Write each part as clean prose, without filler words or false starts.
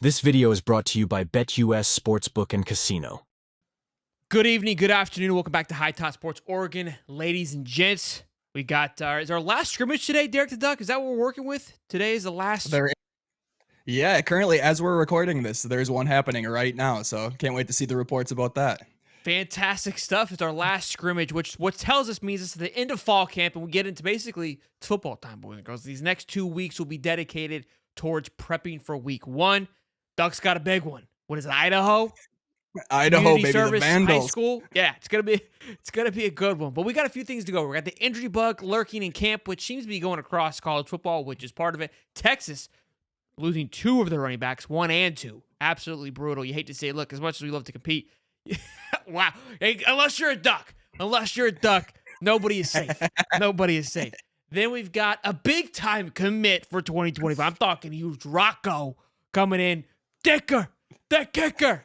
This video is brought to you by BetUS Sportsbook and Casino. Good evening, good afternoon. Welcome back to High Top Sports Oregon, ladies and gents. We got is our last scrimmage today, Derek the Duck? Is that what we're working with? Today is the last. Yeah, currently as we're recording this, there's one happening right now, so can't wait to see the reports about that. Fantastic stuff. It's our last scrimmage, which what tells us means it's the end of fall camp, and we get into basically it's football time, boys and girls. These next 2 weeks will be dedicated towards prepping for week one. Ducks got a big one. What is it, Idaho? Idaho, Community baby, the service, Vandals. high school. Yeah, it's gonna be a good one. But we got a few things to go. We got the injury bug lurking in camp, which seems to be going across college football, which is part of it. Texas losing 2 of their running backs, 1 and 2. Absolutely brutal. You hate to say it. Look, as much as we love to compete, wow. Hey, unless you're a duck, nobody is safe. Nobody is safe. Then we've got a big time commit for 2025. I'm talking huge. Rocco coming in. Dicker, the kicker,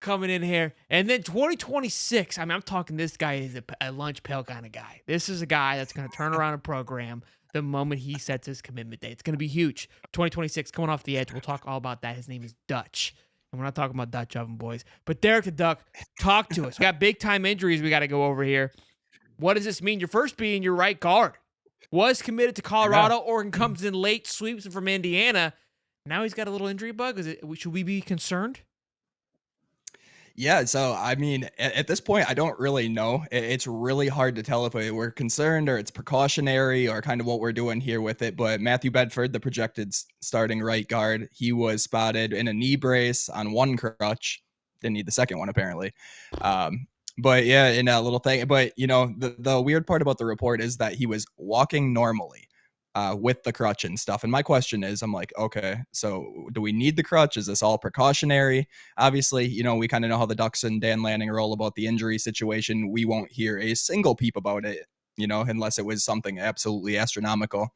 coming in here. And then 2026, I'm talking this guy is a lunch pail kind of guy. This is a guy that's going to turn around a program the moment he sets his commitment date. It's going to be huge. 2026 coming off the edge. We'll talk all about that. His name is Dutch. And we're not talking about Dutch oven, boys. But Derek the Duck, talk to us. We got big time injuries we got to go over here. What does this mean? Your first being your right guard. Was committed to Colorado. Yeah. Oregon comes in late, sweeps him from Indiana. Now he's got a little injury bug. Should we be concerned? Yeah, so I mean, at this point, I don't really know. It's really hard to tell if we're concerned or it's precautionary or kind of what we're doing here with it. But Matthew Bedford, the projected starting right guard, he was spotted in a knee brace on one crutch. Didn't need the second one, apparently. But yeah, in a little thing. But, you know, the weird part about the report is that he was walking normally with the crutch and stuff. And my question is, I'm like, okay, so do we need the crutch? Is this all precautionary? Obviously, you know, we kind of know how the Ducks and Dan Lanning roll about the injury situation. We won't hear a single peep about it, you know, unless it was something absolutely astronomical.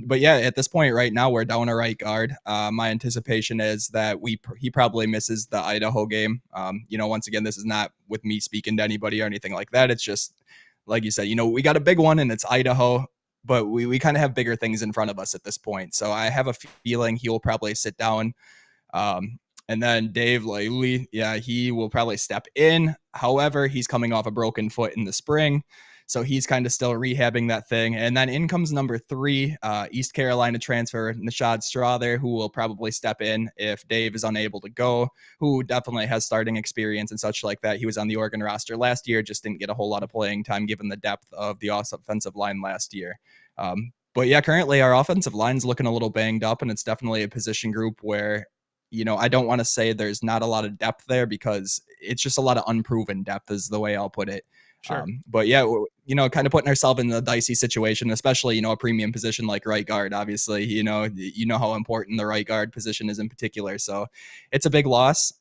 But yeah, at this point right now, we're down a right guard. My anticipation is that he probably misses the Idaho game. You know, once again, this is not with me speaking to anybody or anything like that. It's just, like you said, you know, we got a big one and it's Idaho. But we kind of have bigger things in front of us at this point. So I have a feeling he will probably sit down. And then Dave Laley, yeah, he will probably step in. However, he's coming off a broken foot in the spring. So he's kind of still rehabbing that thing. And then in comes number 3, East Carolina transfer, Nishad Strother, who will probably step in if Dave is unable to go, who definitely has starting experience and such like that. He was on the Oregon roster last year, just didn't get a whole lot of playing time given the depth of the offensive line last year. But yeah, currently our offensive line's looking a little banged up, and it's definitely a position group where, you know, I don't want to say there's not a lot of depth there because it's just a lot of unproven depth is the way I'll put it. Sure. But yeah, you know, kind of putting ourselves in a dicey situation, especially, you know, a premium position like right guard. Obviously, you know how important the right guard position is in particular. So it's a big loss.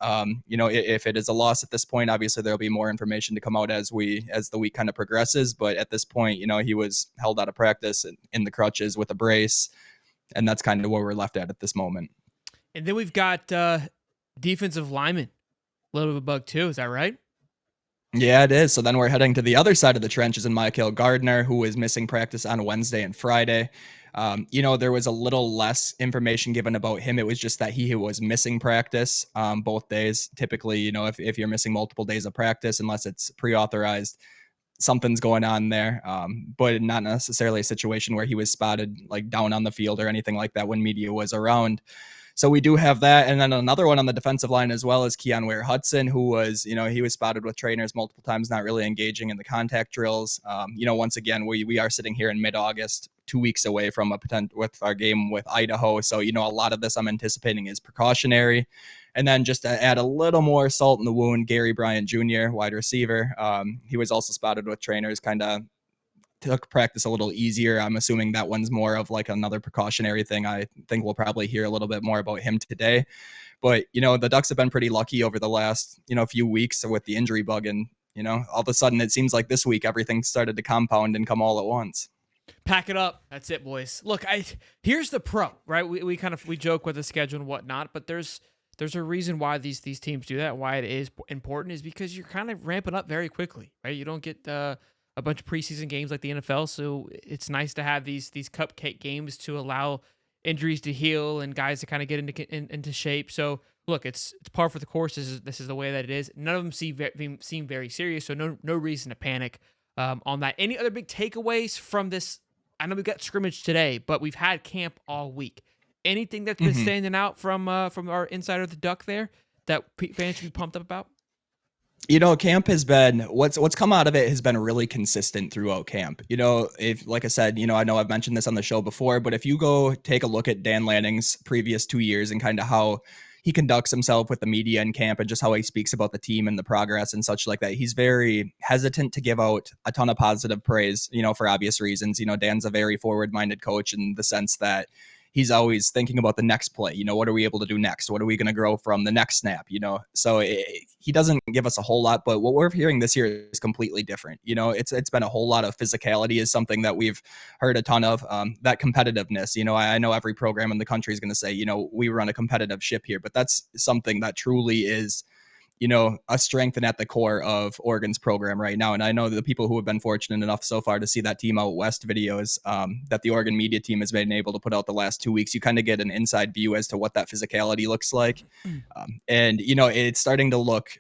You know, if it is a loss at this point, obviously there'll be more information to come out as the week kind of progresses. But at this point, you know, he was held out of practice in the crutches with a brace, and that's kind of where we're left at this moment. And then we've got defensive lineman, a little bit of a bug too. Is that right? Yeah, it is. So then we're heading to the other side of the trenches in Michael Gardner, who is missing practice on Wednesday and Friday. You know, there was a little less information given about him. It was just that he was missing practice both days. Typically, you know, if you're missing multiple days of practice, unless it's pre-authorized, something's going on there. But not necessarily a situation where he was spotted like down on the field or anything like that when media was around. So we do have that. And then another one on the defensive line as well is Keon Ware-Hudson, who was, you know, he was spotted with trainers multiple times, not really engaging in the contact drills. You know, once again, we are sitting here in mid-August, 2 weeks away from with our game with Idaho. So, you know, a lot of this I'm anticipating is precautionary. And then just to add a little more salt in the wound, Gary Bryant Jr., wide receiver. He was also spotted with trainers, kind of took practice a little easier. I'm assuming that one's more of like another precautionary thing. I think we'll probably hear a little bit more about him today. But, you know, the Ducks have been pretty lucky over the last, you know, few weeks with the injury bug. And, you know, all of a sudden it seems like this week everything started to compound and come all at once. Pack it up. That's it, boys. Look, here's the pro, right? We joke with the schedule and whatnot, but there's a reason why these teams do that. Why it is important is because you're kind of ramping up very quickly, right? You don't get a bunch of preseason games like the NFL. So it's nice to have these cupcake games to allow injuries to heal and guys to kind of get into shape. So look, it's par for the course. This is the way that it is. None of them seem very serious, so no reason to panic on that. Any other big takeaways from this? I know we got scrimmage today, but we've had camp all week. Anything that's been Mhm. standing out from our insider the Duck there that fans should be pumped up about? Camp has been what's come out of it has been really consistent throughout camp. If like I said, I know I've mentioned this on the show before, but if you go take a look at Dan Lanning's previous 2 years and kind of how he conducts himself with the media in camp and just how he speaks about the team and the progress and such like that, he's very hesitant to give out a ton of positive praise, for obvious reasons. Dan's a very forward-minded coach in the sense that he's always thinking about the next play. What are we able to do next? What are we going to grow from the next snap? So he doesn't give us a whole lot, but what we're hearing this year is completely different. It's been a whole lot of physicality is something that we've heard a ton of. That competitiveness. I know every program in the country is going to say, we run a competitive ship here, but that's something that truly is a strength and at the core of Oregon's program right now. And I know the people who have been fortunate enough so far to see that Team Out West videos that the Oregon media team has been able to put out the last 2 weeks, you kind of get an inside view as to what that physicality looks like. And it's starting to look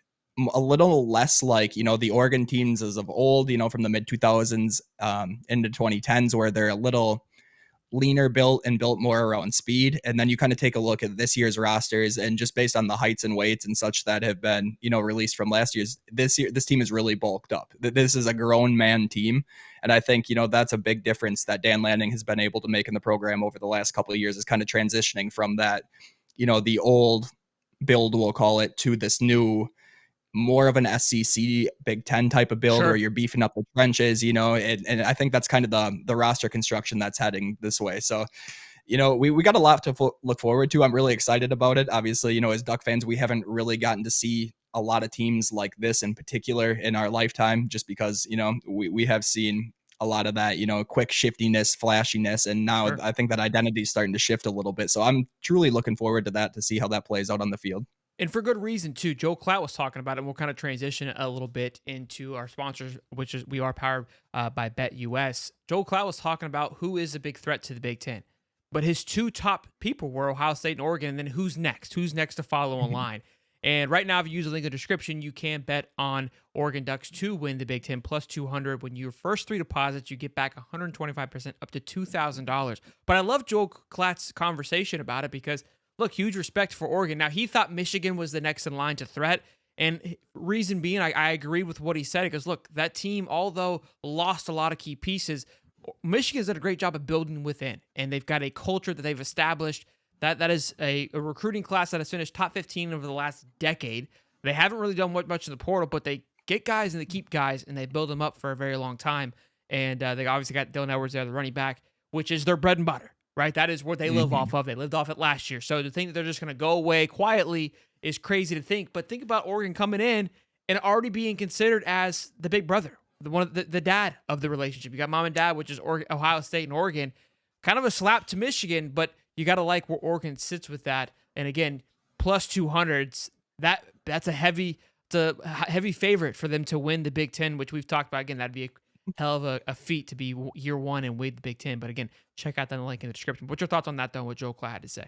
a little less like, the Oregon teams as of old, from the mid 2000s into 2010s, where they're a little leaner built and built more around speed. And then you kind of take a look at this year's rosters, and just based on the heights and weights and such that have been, released from last year's, this team is really bulked up. This is a grown man team. And I think, that's a big difference that Dan Lanning has been able to make in the program over the last couple of years, is kind of transitioning from that, the old build, we'll call it, to this new, more of an SEC Big Ten type of build, Sure. where you're beefing up the trenches, and I think that's kind of the roster construction that's heading this way. So, we got a lot to look forward to. I'm really excited about it. Obviously, as Duck fans, we haven't really gotten to see a lot of teams like this in particular in our lifetime, just because, we have seen a lot of that, quick shiftiness, flashiness. And now Sure. I think that identity is starting to shift a little bit. So I'm truly looking forward to that, to see how that plays out on the field. And for good reason, too. Joe Klatt was talking about it, and we'll kind of transition a little bit into our sponsors, which is we are powered by BetUS. Joe Klatt was talking about who is a big threat to the Big Ten. But his two top people were Ohio State and Oregon, and then who's next? Who's next to follow in line? And right now, if you use the link in the description, you can bet on Oregon Ducks to win the Big Ten plus 200. When your first three deposits, you get back 125% up to $2,000. But I love Joe Klatt's conversation about it because, look, huge respect for Oregon. Now, he thought Michigan was the next in line to threat. And reason being, I agreed with what he said. Because, look, that team, although lost a lot of key pieces, Michigan's done a great job of building within. And they've got a culture that they've established. That is a recruiting class that has finished top 15 over the last decade. They haven't really done much in the portal, but they get guys and they keep guys, and they build them up for a very long time. And they obviously got Dylan Edwards there, the running back, which is their bread and butter. Right, that is what they live off of. They lived off it last year. So to think that they're just going to go away quietly is crazy to think. But think about Oregon coming in and already being considered as the big brother, the dad of the relationship. You got mom and dad, which is Ohio State and Oregon. Kind of a slap to Michigan, but you got to like where Oregon sits with that. And again, plus 200s. That's a heavy favorite for them to win the Big Ten, which we've talked about. Again, that'd be a hell of a feat to be year one and win the Big Ten. But again, check out that link in the description. What's your thoughts on that, though, what Joe Klatt had to say?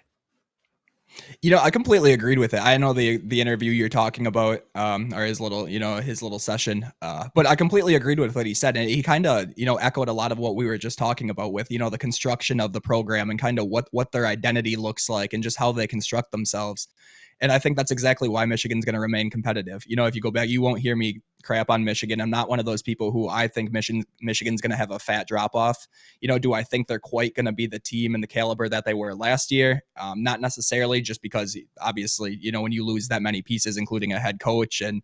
I completely agreed with it. I know the interview you're talking about, or his little session. But I completely agreed with what he said. And he kind of, echoed a lot of what we were just talking about with, the construction of the program and kind of what their identity looks like and just how they construct themselves. And I think that's exactly why Michigan's going to remain competitive. If you go back, you won't hear me crap on Michigan. I'm not one of those people who I think Michigan's going to have a fat drop off. Do I think they're quite going to be the team and the caliber that they were last year? Not necessarily, just because obviously, when you lose that many pieces, including a head coach and,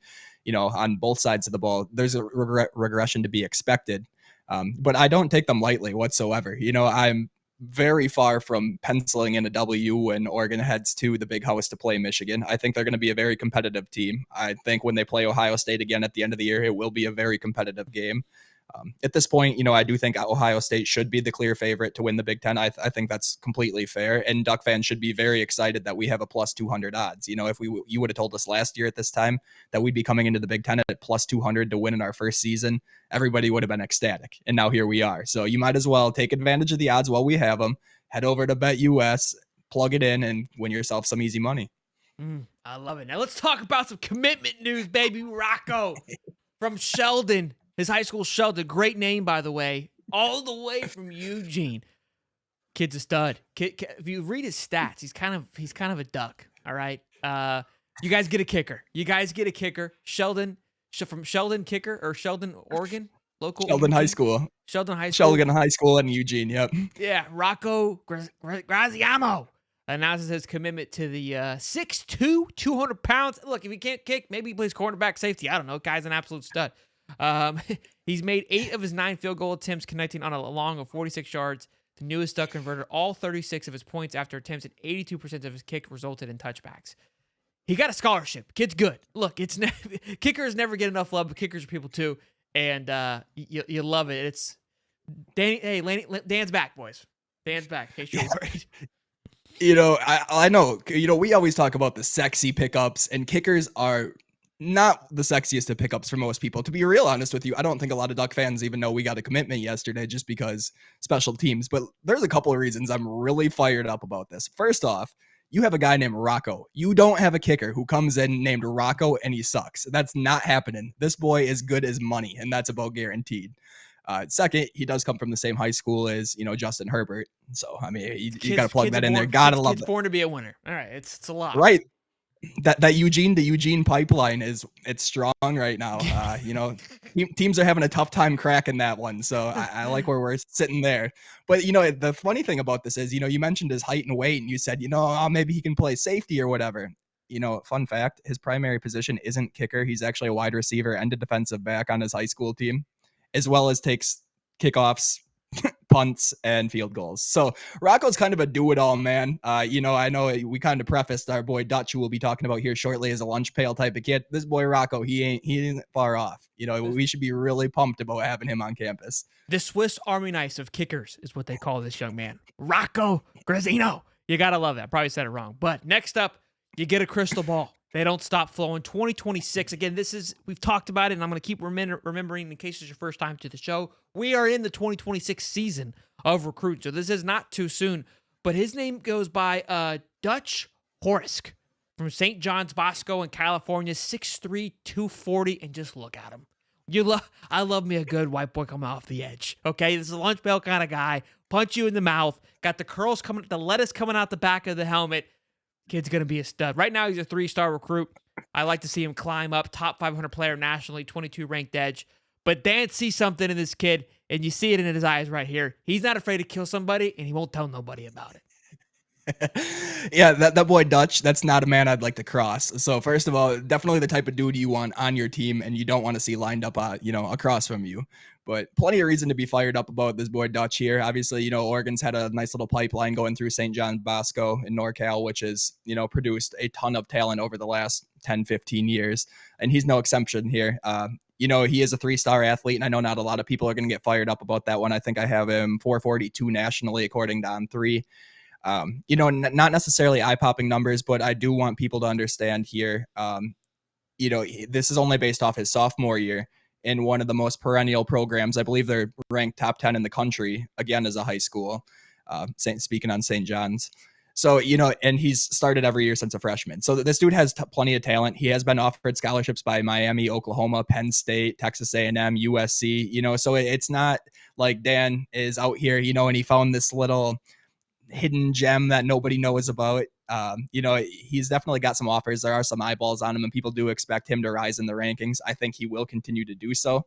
on both sides of the ball, there's a regression to be expected. But I don't take them lightly whatsoever. I'm very far from penciling in a W when Oregon heads to the big house to play Michigan. I think they're going to be a very competitive team. I think when they play Ohio State again at the end of the year, it will be a very competitive game. At this point, I do think Ohio State should be the clear favorite to win the Big Ten. I think that's completely fair. And Duck fans should be very excited that we have a plus 200 odds. If you would have told us last year at this time that we'd be coming into the Big Ten at plus 200 to win in our first season, everybody would have been ecstatic. And now here we are. So you might as well take advantage of the odds while we have them. Head over to BetUS, plug it in, and win yourself some easy money. I love it. Now let's talk about some commitment news, baby. Rocco from Sheldon, his high school Sheldon. Great name, by the way. All the way from Eugene. Kid's a stud. If you read his stats, he's kind of a duck. All right. You guys get a kicker. Sheldon, from Sheldon Kicker or Sheldon, Oregon, local Sheldon Eugene? High School. Sheldon High School. Sheldon High School in Eugene. Yep. Yeah, Rocco Graziano announces his commitment to the 6'2", 200 pounds. Look, if he can't kick, maybe he plays cornerback safety. I don't know. Guy's an absolute stud. He's made 8 of his 9 field goal attempts, connecting on a long of 46 yards. The newest duck converted all 36 of his points after attempts, and 82% of his kick resulted in touchbacks. He got a scholarship. Kid's good. Look, kickers never get enough love, but kickers are people too, and you love it. It's Dan's back, boys. Dan's back. In case you're worried. I know. We always talk about the sexy pickups, and kickers are not the sexiest of pickups for most people. To be real honest with you, I don't think a lot of Duck fans even know we got a commitment yesterday just because special teams. But there's a couple of reasons I'm really fired up about this. First off, you have a guy named Rocco. You don't have a kicker who comes in named Rocco and he sucks. That's not happening. This boy is good as money, and that's about guaranteed. Second, he does come from the same high school as, Justin Herbert. So, I mean, you got to plug that in there. Gotta love that. Born to be a winner. All right. It's a lot. Right. The Eugene pipeline it's strong right now. Teams are having a tough time cracking that one. So I like where we're sitting there. But, the funny thing about this is, you mentioned his height and weight, and you said, maybe he can play safety or whatever. Fun fact, his primary position isn't kicker. He's actually a wide receiver and a defensive back on his high school team, as well as takes kickoffs, punts, and field goals. So Rocco's kind of a do-it-all, man. I know we kind of prefaced our boy Dutch, who we'll be talking about here shortly, as a lunch pail type of kid. This boy Rocco, he ain't far off. We should be really pumped about having him on campus. The Swiss Army knife of kickers is what they call this young man. Rocco Graziano. You got to love that. Probably said it wrong. But next up, you get a crystal ball. They don't stop flowing. 2026. Again, we've talked about it, and I'm going to keep remembering in case it's your first time to the show. We are in the 2026 season of recruit, so this is not too soon. But his name goes by Dutch Horisk from St. John's Bosco in California, 6'3", 240, and just look at him. I love me a good white boy coming off the edge. Okay, this is a lunch pail kind of guy. Punch you in the mouth. Got the curls coming, the lettuce coming out the back of the helmet. Kid's going to be a stud. Right now, he's a 3-star recruit. I like to see him climb up. Top 500 player nationally, 22 ranked edge. But Dan sees something in this kid, and you see it in his eyes right here. He's not afraid to kill somebody, and he won't tell nobody about it. Yeah, that boy Dutch, that's not a man I'd like to cross. So first of all, definitely the type of dude you want on your team and you don't want to see lined up, across from you. But plenty of reason to be fired up about this boy Dutch here. Obviously, Oregon's had a nice little pipeline going through St. John Bosco in NorCal, which has, produced a ton of talent over the last 10, 15 years. And he's no exception here. He is a 3-star athlete, and I know not a lot of people are going to get fired up about that one. I think I have him 442 nationally, according to On3. Not necessarily eye-popping numbers, but I do want people to understand here, this is only based off his sophomore year in one of the most perennial programs. I believe they're ranked top 10 in the country, again, as a high school, speaking on St. John's. So, and he's started every year since a freshman. So this dude has plenty of talent. He has been offered scholarships by Miami, Oklahoma, Penn State, Texas A&M, USC, so it's not like Dan is out here, and he found this little hidden gem that nobody knows about. He's definitely got some offers. There are some eyeballs on him, and people do expect him to rise in the rankings. I think he will continue to do so.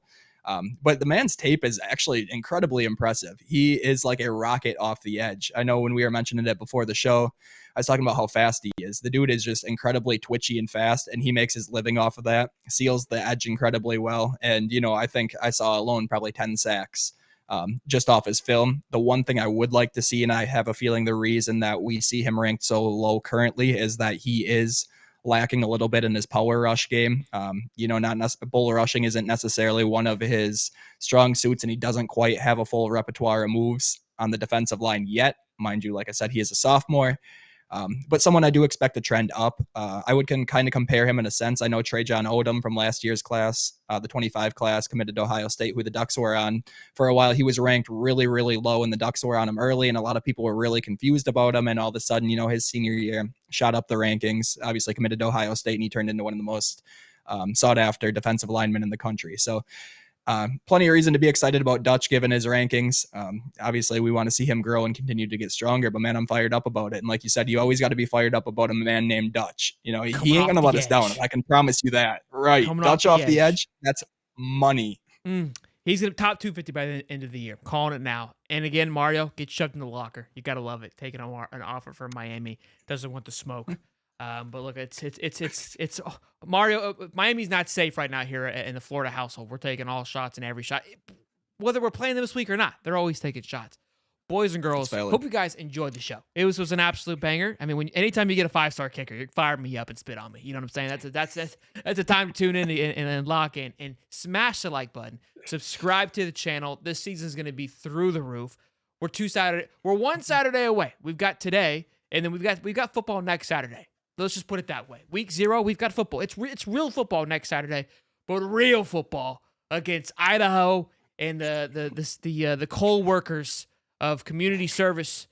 But the man's tape is actually incredibly impressive. He is like a rocket off the edge. I know when we were mentioning it before the show, I was talking about how fast he is. The dude is just incredibly twitchy and fast, and he makes his living off of that, seals the edge incredibly well. And, I think I saw alone probably 10 sacks just off his film. The one thing I would like to see, and I have a feeling the reason that we see him ranked so low currently, is that he is lacking a little bit in his power rush game. Bull rushing isn't necessarily one of his strong suits, and he doesn't quite have a full repertoire of moves on the defensive line yet. Mind you, like I said, he is a sophomore. But someone I do expect to trend up. I would kind of compare him in a sense. I know Trajan Odom from last year's class, the 25 class, committed to Ohio State, who the Ducks were on for a while. He was ranked really, really low, and the Ducks were on him early, and a lot of people were really confused about him. And all of a sudden, his senior year shot up the rankings, obviously committed to Ohio State, and he turned into one of the most sought after defensive linemen in the country. So plenty of reason to be excited about Dutch given his rankings. Obviously, we want to see him grow and continue to get stronger, but man, I'm fired up about it. And like you said, you always got to be fired up about a man named Dutch. He ain't going to let us down. I can promise you that. Right. Dutch off the edge. That's money. He's in the top 250 by the end of the year. I'm calling it now. And again, Mario, get shoved in the locker. You got to love it. Taking an offer from Miami. Doesn't want the smoke. But look, it's Mario. Miami's not safe right now here in the Florida household. We're taking all shots and every shot, whether we're playing them this week or not. They're always taking shots. Boys and girls, hope you guys enjoyed the show. It was an absolute banger. I mean, anytime you get a 5-star kicker, you fire me up and spit on me. You know what I'm saying? That's a time to tune in and lock in and smash the like button. Subscribe to the channel. This season is going to be through the roof. We're one Saturday away. We've got today, and then we've got football next Saturday. Let's just put it that way. Week 0, we've got football. It's real football next Saturday, but real football against Idaho and the coal workers of community service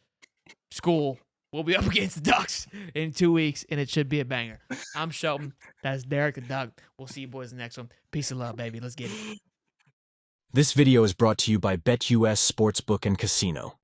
school will be up against the Ducks in 2 weeks, and it should be a banger. I'm Shelton. That's Derek the Duck. We'll see you boys in the next one. Peace and love, baby. Let's get it. This video is brought to you by BetUS Sportsbook and Casino.